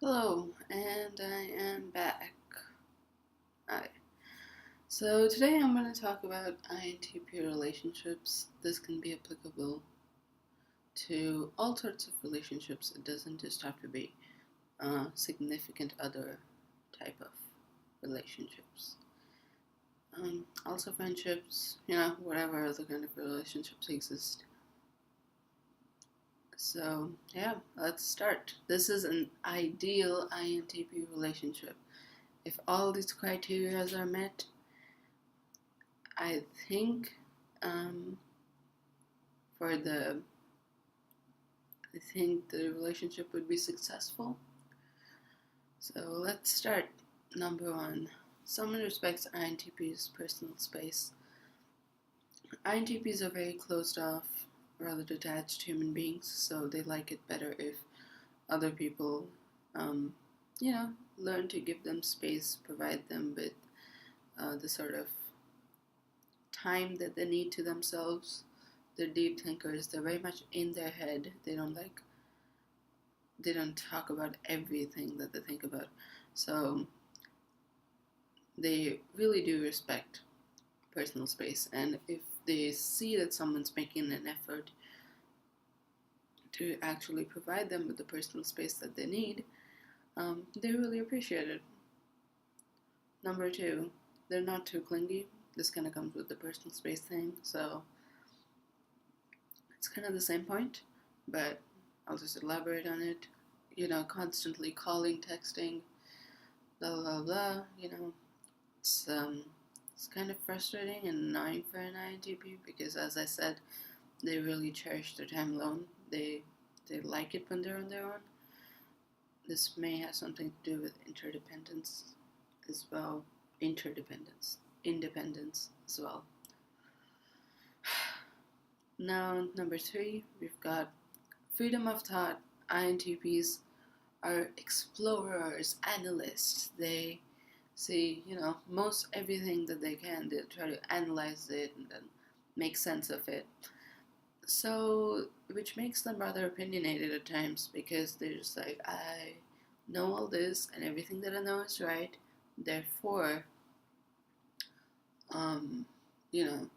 Hello, and I am back. Hi. So today I'm going to talk about INTP relationships. This can be applicable to all sorts of relationships. It doesn't just have to be significant other type of relationships. Also friendships, whatever other kind of relationships exist. So yeah, let's start. This is an ideal INTP relationship. If all these criteria are met, I think um, for the I think the relationship would be successful. So let's start. Number one, someone respects INTP's personal space. INTPs are very closed off, rather detached human beings, so they like it better if other people, um, learn to give them space, provide them with the sort of time that they need to themselves. They're deep thinkers. They're very much in their head. They don't talk about everything that they think about. So they really do respect personal space. And if they see that someone's making an effort to actually provide them with the personal space that they need, they really appreciate it. Number two, they're not too clingy. This kind of comes with the personal space thing. So it's kind of the same point, but I'll just elaborate on it. Constantly calling, texting, blah blah blah. It's it's kind of frustrating and annoying for an INTP because, as I said, they really cherish their time alone. They like it when they're on their own. This may have something to do with interdependence as well. Independence as well. Now, number three, we've got freedom of thought. INTPs are explorers, analysts. They see, most everything that they can. They try to analyze it and then make sense of it. So, which makes them rather opinionated at times because they're just like, I know all this and everything that I know is right. Therefore, um, you know,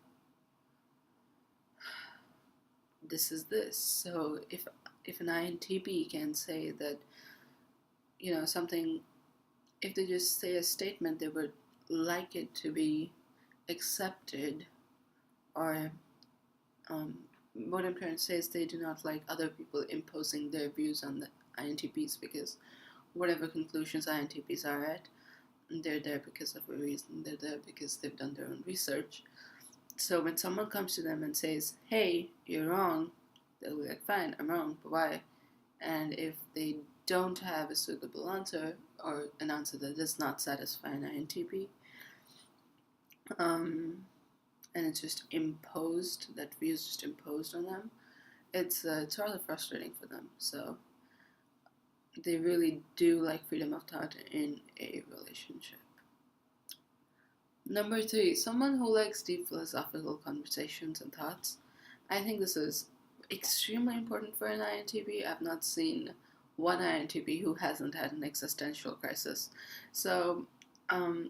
this is this. So if an INTP can say that, something, if they just say a statement, they would like it to be accepted, or um, what I'm trying to say is they do not like other people imposing their views on the INTPs because whatever conclusions INTPs are at, they're there because of a reason. They're there because they've done their own research. So when someone comes to them and says, hey, you're wrong, they'll be like, fine, I'm wrong, but why? And if they don't have a suitable answer or an answer that does not satisfy an INTP, um, and it's just imposed, that view is just imposed on them, it's rather frustrating for them. So they really do like freedom of thought in a relationship. Number three, someone who likes deep philosophical conversations and thoughts. I think this is extremely important for an INTP. I've not seen one INTP who hasn't had an existential crisis. So,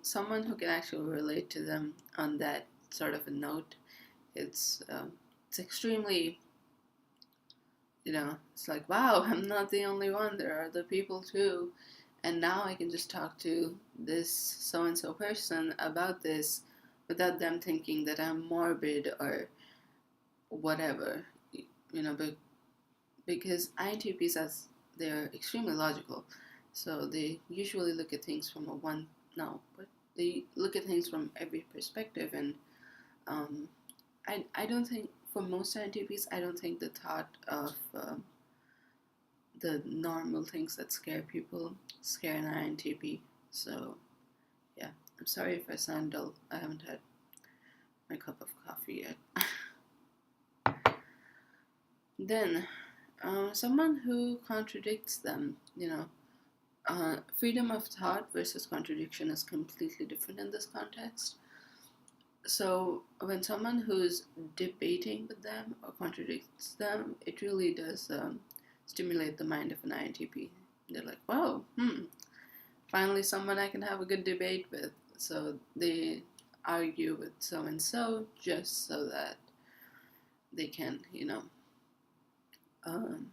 someone who can actually relate to them on that sort of a note, it's extremely, it's like, wow, I'm not the only one. There are other people too. And now I can just talk to this so and so person about this without them thinking that I'm morbid or whatever, but because INTPs, as they're extremely logical, so they usually look at things from a one, no, but they look at things from every perspective. And um, I don't think, for most INTPs, I don't think the thought of the normal things that scare people scare an INTP. So, yeah, I'm sorry if I sound dull. I haven't had my cup of coffee yet. Then, someone who contradicts them, freedom of thought versus contradiction is completely different in this context. So, when someone who's debating with them or contradicts them, it really does stimulate the mind of an INTP. They're like, whoa, finally someone I can have a good debate with. So they argue with so and so just so that they can, um,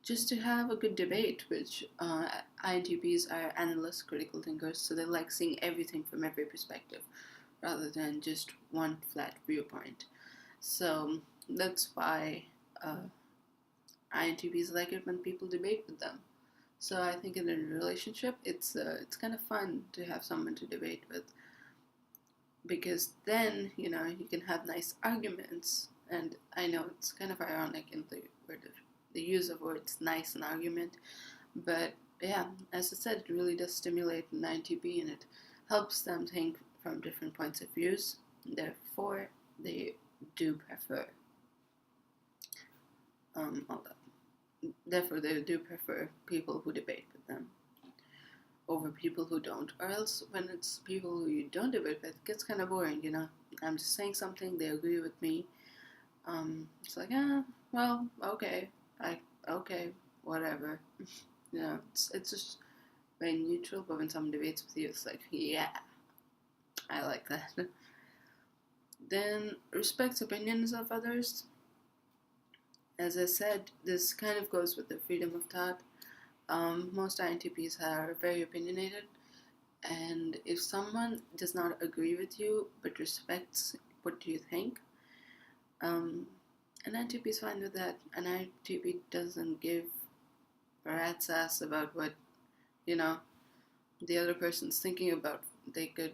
just to have a good debate, which INTPs are analyst critical thinkers, so they like seeing everything from every perspective rather than just one flat viewpoint. So that's why INTPs like it when people debate with them. So I think in a relationship, it's kind of fun to have someone to debate with, because then you can have nice arguments. And I know it's kind of ironic in the use of words nice and argument, but yeah, as I said, it really does stimulate an INTP, and it helps them think from different points of views. Therefore, they do prefer all that. Therefore, they do prefer people who debate with them over people who don't. Or else, when it's people who you don't debate with, it gets kind of boring, I'm just saying something, they agree with me. It's like, well, okay, okay, whatever. It's just very neutral. But when someone debates with you, it's like, yeah, I like that. Then respects opinions of others. As I said, this kind of goes with the freedom of thought. Most INTPs are very opinionated, and if someone does not agree with you but respects what you think, an INTP is fine with that. An INTP doesn't give a rat's ass about what the other person's thinking about. They could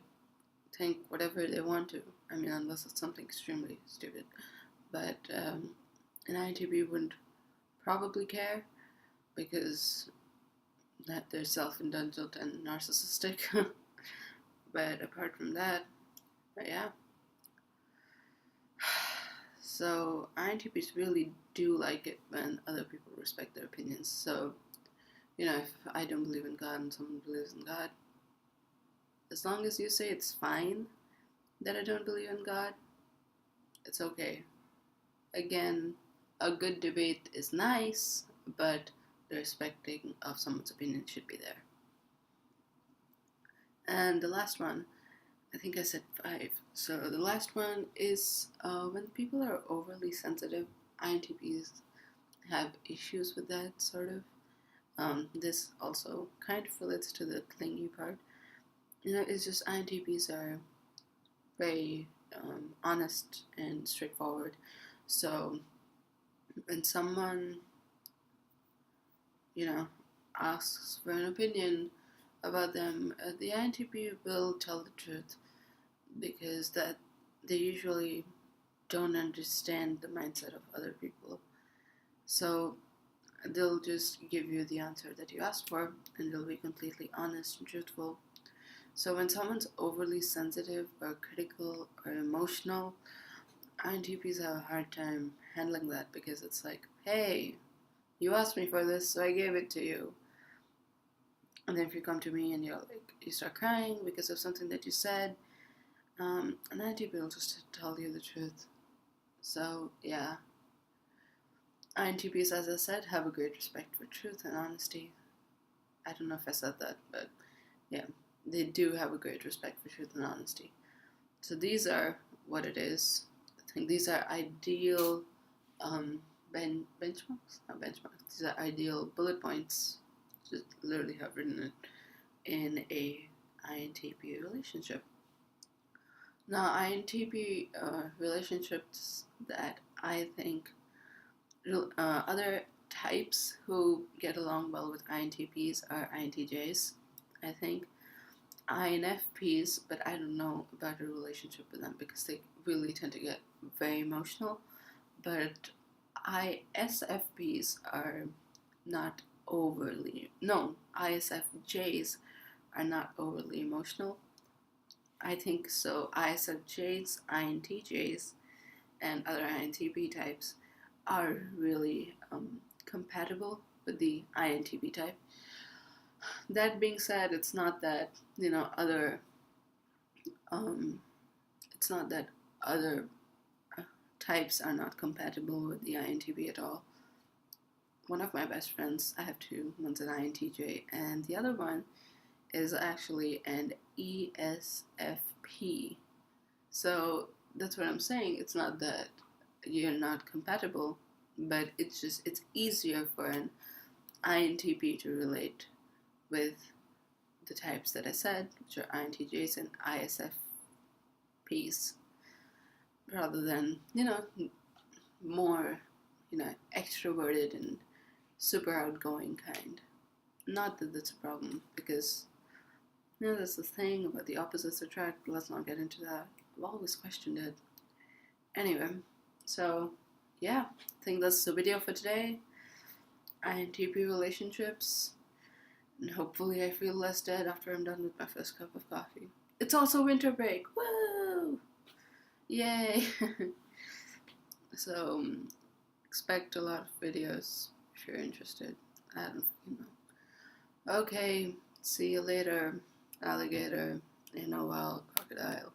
think whatever they want to. I mean, unless it's something extremely stupid. But an INTP wouldn't probably care, because that they're self-indulgent and narcissistic. But apart from that, yeah. So INTPs really do like it when other people respect their opinions. So, if I don't believe in God and someone believes in God, as long as you say it's fine that I don't believe in God, it's okay. Again, a good debate is nice, but the respecting of someone's opinion should be there. And the last one, I think I said 5. So the last one is when people are overly sensitive. INTPs have issues with that, sort of. This also kind of relates to the clingy part. It's just INTPs are very honest and straightforward. So when someone, asks for an opinion about them, the INTP will tell the truth, because that they usually don't understand the mindset of other people. So they'll just give you the answer that you asked for, and they'll be completely honest and truthful. So when someone's overly sensitive or critical or emotional, INTPs have a hard time handling that, because it's like, hey, you asked me for this, so I gave it to you. And then if you come to me and you start crying because of something that you said, an INTP will just tell you the truth. So, yeah. INTPs, as I said, have a great respect for truth and honesty. I don't know if I said that, but yeah, they do have a great respect for truth and honesty. So these are what it is. I think these are ideal benchmarks. Not benchmarks. These are ideal bullet points. Just literally have written it in a INTP relationship. Now, INTP relationships that I think other types who get along well with INTPs are INTJs, I think. INFPs, but I don't know about a relationship with them, because they really tend to get very emotional. But ISFPs are not overly, no, ISFJs are not overly emotional. I think so. ISFJs, INTJs, and other INTP types are really compatible with the INTP type. That being said, it's not that it's not that other types are not compatible with the INTP at all. one of my best friends, I have two. One's an INTJ, and the other one is actually an ESFP. So that's what I'm saying. It's not that you're not compatible, but it's easier for an INTP to relate with the types that I said, which are INTJs and ISFPs, rather than, more, extroverted and super outgoing kind. Not that that's a problem, because, that's the thing about the opposites attract. Let's not get into that. I've always questioned it. Anyway, so, yeah, I think that's the video for today. INTP relationships, and hopefully I feel less dead after I'm done with my first cup of coffee. It's also winter break. Woo! Yay! So, expect a lot of videos if you're interested. I don't know. Okay, see you later, alligator, in a wild crocodile.